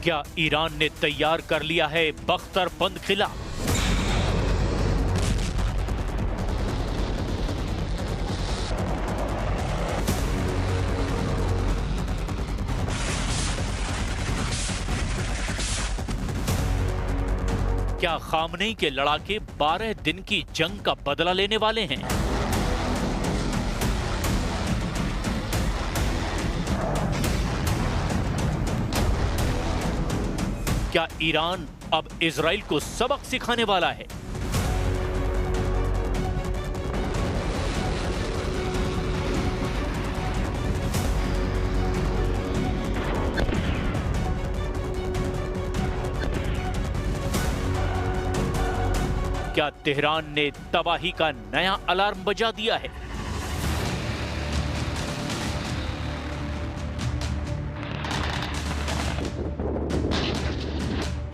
क्या ईरान ने तैयार कर लिया है बख्तरबंद किला? क्या खामनेई के लड़ाके 12 दिन की जंग का बदला लेने वाले हैं? क्या ईरान अब इजराइल को सबक सिखाने वाला है? क्या तेहरान ने तबाही का नया अलार्म बजा दिया है?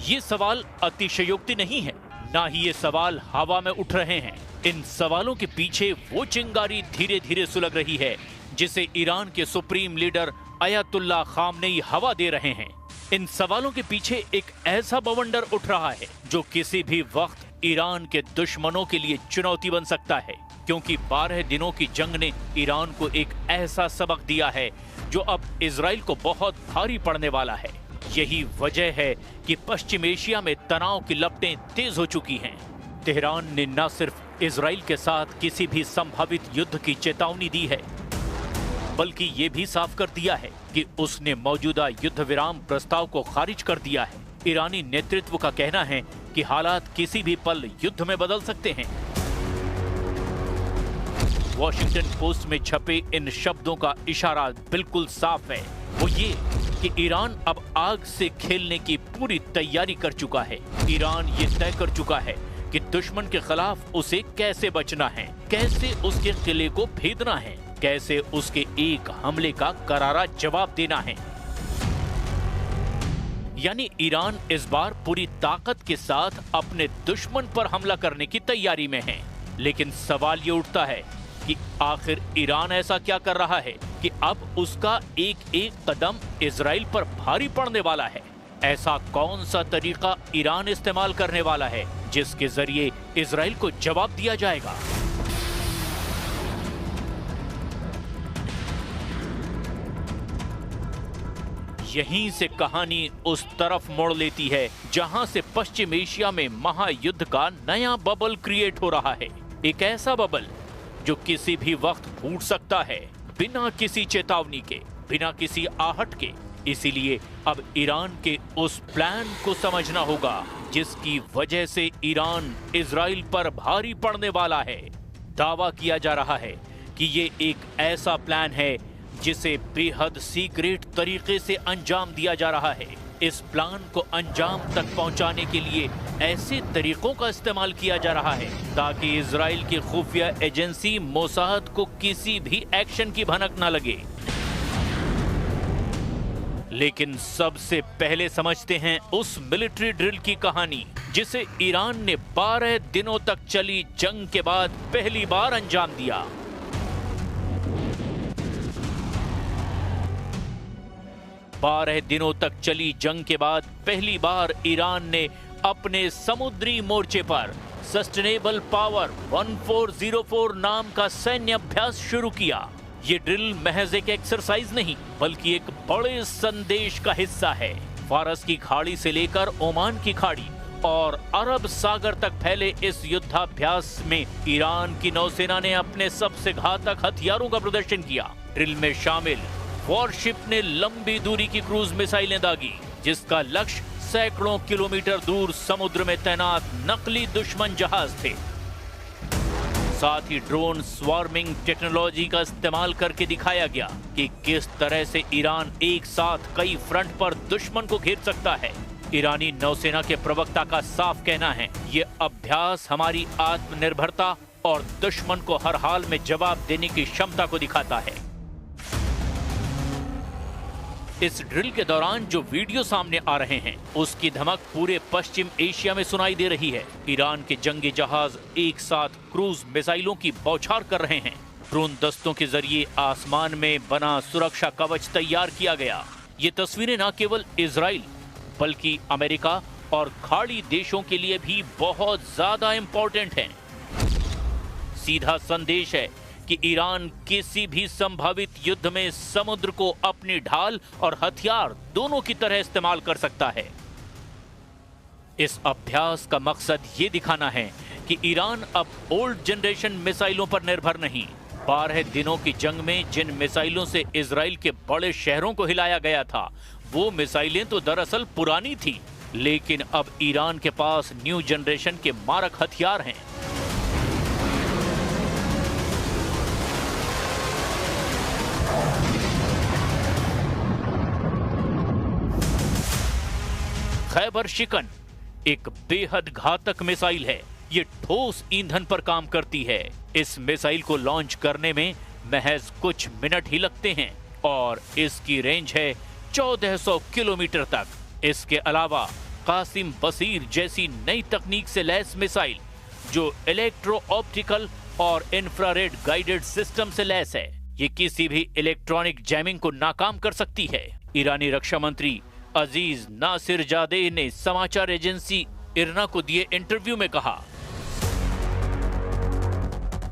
ये सवाल अतिशयोक्ति नहीं है, ना ही ये सवाल हवा में उठ रहे हैं। इन सवालों के पीछे वो चिंगारी धीरे धीरे सुलग रही है जिसे ईरान के सुप्रीम लीडर अयतुल्ला खामनेई हवा दे रहे हैं। इन सवालों के पीछे एक ऐसा बवंडर उठ रहा है जो किसी भी वक्त ईरान के दुश्मनों के लिए चुनौती बन सकता है, क्योंकि 12 दिनों की जंग ने ईरान को एक ऐसा सबक दिया है जो अब इजराइल को बहुत भारी पड़ने वाला है। यही वजह है कि पश्चिम एशिया में तनाव की लपटें तेज हो चुकी हैं। तेहरान ने न सिर्फ इजराइल के साथ किसी भी संभावित युद्ध की चेतावनी दी है, बल्कि ये भी साफ कर दिया है कि उसने मौजूदा युद्ध विराम प्रस्ताव को खारिज कर दिया है। ईरानी नेतृत्व का कहना है कि हालात किसी भी पल युद्ध में बदल सकते हैं। वॉशिंगटन पोस्ट में छपे इन शब्दों का इशारा बिल्कुल साफ है, वो ये कि ईरान अब आग से खेलने की पूरी तैयारी कर चुका है। ईरान ये तय कर चुका है कि दुश्मन के खिलाफ उसे कैसे बचना है, कैसे उसके किले को भेदना है, कैसे उसके एक हमले का करारा जवाब देना है। यानी ईरान इस बार पूरी ताकत के साथ अपने दुश्मन पर हमला करने की तैयारी में है। लेकिन सवाल ये उठता है कि आखिर ईरान ऐसा क्या कर रहा है कि अब उसका एक एक कदम इजराइल पर भारी पड़ने वाला है। ऐसा कौन सा तरीका ईरान इस्तेमाल करने वाला है जिसके जरिए इजराइल को जवाब दिया जाएगा? यहीं से कहानी उस तरफ मोड़ लेती है जहां से पश्चिम एशिया में महायुद्ध का नया बबल क्रिएट हो रहा है। एक ऐसा बबल जो किसी भी वक्त फूट सकता है, बिना किसी चेतावनी के, बिना किसी आहट के। इसीलिए अब ईरान के उस प्लान को समझना होगा जिसकी वजह से ईरान इजराइल पर भारी पड़ने वाला है। दावा किया जा रहा है कि ये एक ऐसा प्लान है जिसे बेहद सीक्रेट तरीके से अंजाम दिया जा रहा है। इस प्लान को अंजाम तक पहुंचाने के लिए ऐसे तरीकों का इस्तेमाल किया जा रहा है ताकि इजराइल की खुफिया एजेंसी मोसाद को किसी भी एक्शन की भनक न लगे। लेकिन सबसे पहले समझते हैं उस मिलिट्री ड्रिल की कहानी जिसे ईरान ने 12 दिनों तक चली जंग के बाद पहली बार अंजाम दिया। 12 दिनों तक चली जंग के बाद पहली बार ईरान ने अपने समुद्री मोर्चे पर सस्टेनेबल पावर 1404 नाम का सैन्य अभ्यास शुरू किया। ये ड्रिल महज एक एक्सरसाइज नहीं बल्कि एक बड़े संदेश का हिस्सा है। फारस की खाड़ी से लेकर ओमान की खाड़ी और अरब सागर तक फैले इस युद्धाभ्यास में ईरान की नौसेना ने अपने सबसे घातक हथियारों का प्रदर्शन किया। ड्रिल में शामिल वॉरशिप ने लंबी दूरी की क्रूज मिसाइलें दागी जिसका लक्ष्य सैकड़ों किलोमीटर दूर समुद्र में तैनात नकली दुश्मन जहाज थे। साथ ही ड्रोन स्वार्मिंग टेक्नोलॉजी का इस्तेमाल करके दिखाया गया कि किस तरह से ईरान एक साथ कई फ्रंट पर दुश्मन को घेर सकता है। ईरानी नौसेना के प्रवक्ता का साफ कहना है, ये अभ्यास हमारी आत्मनिर्भरता और दुश्मन को हर हाल में जवाब देने की क्षमता को दिखाता है। इस ड्रिल के दौरान जो वीडियो सामने आ रहे हैं उसकी धमक पूरे पश्चिम एशिया में सुनाई दे रही है। ईरान के जंगी जहाज एक साथ क्रूज मिसाइलों की बौछार कर रहे हैं। ड्रोन दस्तों के जरिए आसमान में बना सुरक्षा कवच तैयार किया गया। ये तस्वीरें न केवल इजराइल बल्कि अमेरिका और खाड़ी देशों के लिए भी बहुत ज्यादा इंपॉर्टेंट है। सीधा संदेश है कि ईरान किसी भी संभावित युद्ध में समुद्र को अपनी ढाल और हथियार दोनों की तरह इस्तेमाल कर सकता है। इस अभ्यास का मकसद ये दिखाना है कि ईरान अब ओल्ड जनरेशन मिसाइलों पर निर्भर नहीं। 12 दिनों की जंग में जिन मिसाइलों से इजराइल के बड़े शहरों को हिलाया गया था, वो मिसाइलें तो दरअसल पुरानी थी, लेकिन अब ईरान के पास न्यू जनरेशन के मारक हथियार हैं। खैबर शिकन एक बेहद घातक मिसाइल है। ये ठोस ईंधन पर काम करती है। इस मिसाइल को लॉन्च करने में महज कुछ मिनट ही लगते हैं और इसकी रेंज है 1400 किलोमीटर तक। इसके अलावा कासिम बसीर जैसी नई तकनीक से लैस मिसाइल जो इलेक्ट्रो ऑप्टिकल और इंफ्रारेड गाइडेड सिस्टम से लैस है, ये किसी भी इलेक्ट्रॉनिक जैमिंग को नाकाम कर सकती है। ईरानी रक्षा मंत्री अजीज नासिरजादे ने समाचार एजेंसी इरना को दिए इंटरव्यू में कहा,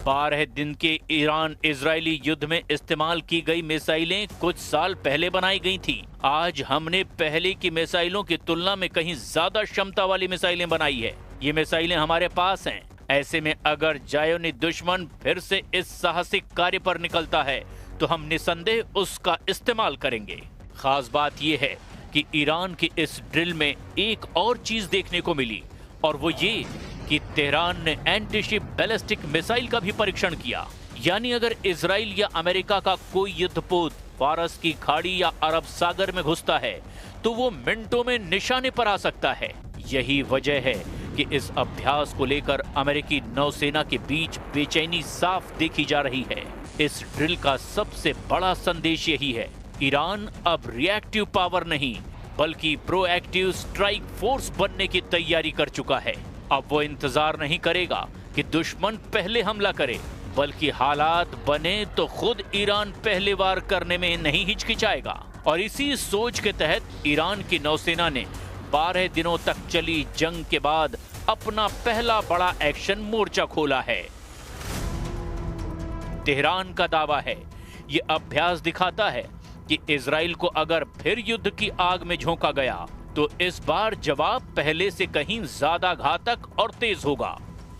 12 दिन के ईरान इजरायली युद्ध में इस्तेमाल की गई मिसाइलें कुछ साल पहले बनाई गई थी। आज हमने पहले की मिसाइलों की तुलना में कहीं ज्यादा क्षमता वाली मिसाइलें बनाई है। ये मिसाइलें हमारे पास हैं। ऐसे में अगर जायोनी दुश्मन फिर से इस साहसिक कार्य पर निकलता है तो हम निसंदेह उसका इस्तेमाल करेंगे। खास बात यह है कि ईरान की इस ड्रिल में एक और चीज देखने को मिली, और वो ये कि तेहरान ने एंटीशिप बैलिस्टिक मिसाइल का भी परीक्षण किया। यानी अगर इजराइल या अमेरिका का कोई युद्धपोत फारस की खाड़ी या अरब सागर में घुसता है तो वो मिनटों में निशाने पर आ सकता है। यही वजह है कि इस अभ्यास को लेकर अमेरिकी नौसेना के बीच बेचैनी साफ देखी जा रही है। इस ड्रिल का सबसे बड़ा संदेश यही है, ईरान अब रिएक्टिव पावर नहीं बल्कि प्रोएक्टिव स्ट्राइक फोर्स बनने की तैयारी कर चुका है। अब वो इंतजार नहीं करेगा कि दुश्मन पहले हमला करे, बल्कि हालात बने तो खुद ईरान पहले वार करने में नहीं हिचकिचाएगा। और इसी सोच के तहत ईरान की नौसेना ने 12 दिनों तक चली जंग के बाद अपना पहला बड़ा एक्शन मोर्चा खोला है। तेहरान का दावा है, ये अभ्यास दिखाता है कि इजराइल को अगर फिर युद्ध की आग में झोंका गया तो इस बार जवाब पहले से कहीं ज्यादा घातक और तेज होगा।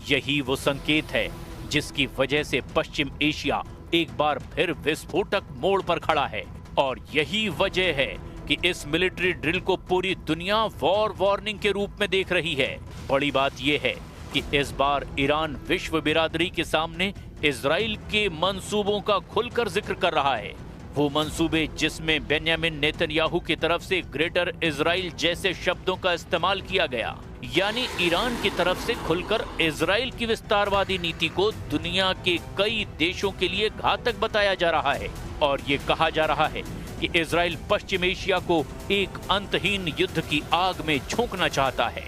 यही वो संकेत है जिसकी वजह से पश्चिम एशिया एक बार फिर विस्फोटक मोड़ पर खड़ा है। और यही वजह है कि इस मिलिट्री ड्रिल को पूरी दुनिया वॉर वार्निंग के रूप में देख रही है। बड़ी बात यह है कि इस बार ईरान विश्व बिरादरी के सामने इजराइल के मंसूबों का खुलकर जिक्र कर रहा है। वो मंसूबे जिसमें बेन्यामिन नेतन्याहू की तरफ से ग्रेटर इजराइल जैसे शब्दों का इस्तेमाल किया गया। यानी ईरान की तरफ से खुलकर इजराइल की विस्तारवादी नीति को दुनिया के कई देशों के लिए घातक बताया जा रहा है। और ये कहा जा रहा है कि इजराइल पश्चिम एशिया को एक अंतहीन युद्ध की आग में झोंकना चाहता है।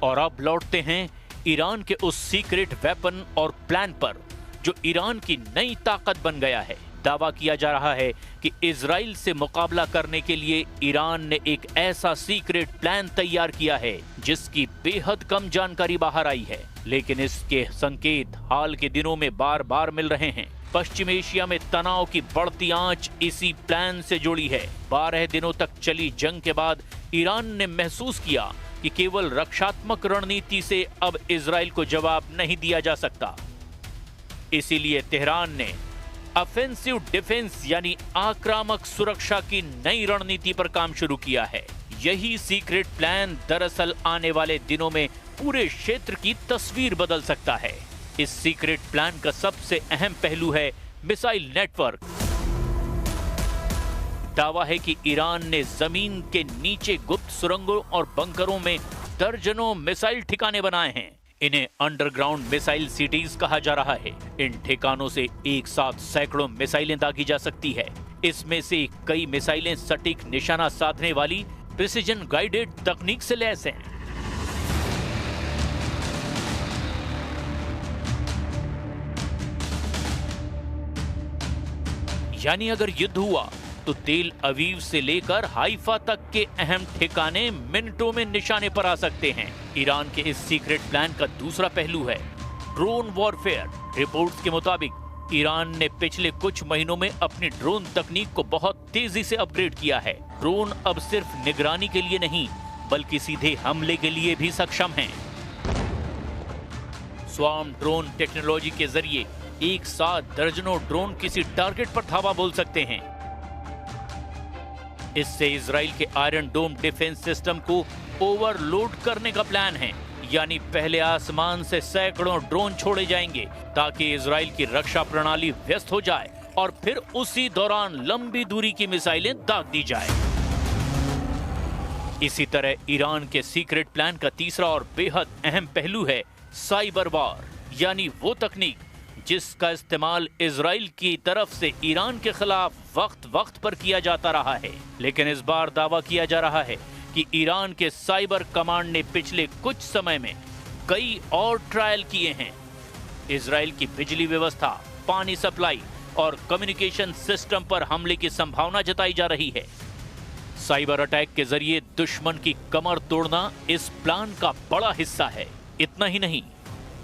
और अब लौटते हैं ईरान के उस सीक्रेट वेपन और प्लान पर जो ईरान की नई ताकत बन गया है। दावा किया जा रहा है कि इजराइल से मुकाबला करने के लिए ईरान ने एक ऐसा सीक्रेट प्लान तैयार किया है जिसकी बेहद कम जानकारी बाहर आई है, लेकिन इसके संकेत हाल के दिनों में बार बार मिल रहे हैं। पश्चिम एशिया में तनाव की बढ़ती आंच इसी प्लान से जुड़ी है। 12 दिनों तक चली जंग के बाद ईरान ने महसूस किया कि केवल रक्षात्मक रणनीति से अब इजराइल को जवाब नहीं दिया जा सकता। इसीलिए तेहरान ने ऑफेंसिव डिफेंस यानी आक्रामक सुरक्षा की नई रणनीति पर काम शुरू किया है। यही सीक्रेट प्लान दरअसल आने वाले दिनों में पूरे क्षेत्र की तस्वीर बदल सकता है। इस सीक्रेट प्लान का सबसे अहम पहलू है मिसाइल नेटवर्क। दावा है कि ईरान ने जमीन के नीचे गुप्त सुरंगों और बंकरों में दर्जनों मिसाइल ठिकाने बनाए हैं। इन्हें अंडरग्राउंड मिसाइल सिटीज कहा जा रहा है। इन ठिकानों से एक साथ सैकड़ों मिसाइलें दागी जा सकती है। इसमें से कई मिसाइलें सटीक निशाना साधने वाली प्रिसिजन गाइडेड तकनीक से लैस हैं। यानी अगर युद्ध हुआ तो तेल अवीव से लेकर हाइफा तक के अहम ठिकाने मिनटों में निशाने पर आ सकते हैं। ईरान के इस सीक्रेट प्लान का दूसरा पहलू है ड्रोन वॉरफेयर। रिपोर्ट्स के मुताबिक ईरान ने पिछले कुछ महीनों में अपनी ड्रोन तकनीक को बहुत तेजी से अपग्रेड किया है। ड्रोन अब सिर्फ निगरानी के लिए नहीं बल्कि सीधे हमले के लिए भी सक्षम हैं। स्वार्म ड्रोन टेक्नोलॉजी के जरिए एक साथ दर्जनों ड्रोन किसी टारगेट पर धावा बोल सकते हैं। इससे इजराइल के आयरन डोम डिफेंस सिस्टम को ओवरलोड करने का प्लान है। यानी पहले आसमान से सैकड़ों ड्रोन छोड़े जाएंगे ताकि इजराइल की रक्षा प्रणाली व्यस्त हो जाए और फिर उसी दौरान लंबी दूरी की मिसाइलें दाग दी जाए। इसी तरह ईरान के सीक्रेट प्लान का तीसरा और बेहद अहम पहलू है साइबर वार, यानी वो तकनीक जिसका इस्तेमाल इजराइल की तरफ से ईरान के खिलाफ वक्त वक्त पर किया जाता रहा है। लेकिन इस बार दावा किया जा रहा है कि ईरान के साइबर कमांड ने पिछले कुछ समय में कई और ट्रायल किए हैं। इजराइल की बिजली व्यवस्था, पानी सप्लाई और कम्युनिकेशन सिस्टम पर हमले की संभावना जताई जा रही है। साइबर अटैक के जरिए दुश्मन की कमर तोड़ना इस प्लान का बड़ा हिस्सा है। इतना ही नहीं,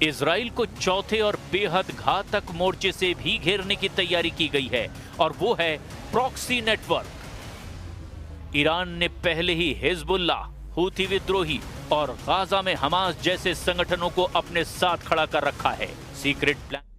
इजराइल को चौथे और बेहद घातक मोर्चे से भी घेरने की तैयारी की गई है और वो है प्रॉक्सी नेटवर्क। ईरान ने पहले ही हिजबुल्लाह, हूथी विद्रोही और गाजा में हमास जैसे संगठनों को अपने साथ खड़ा कर रखा है। Secret plan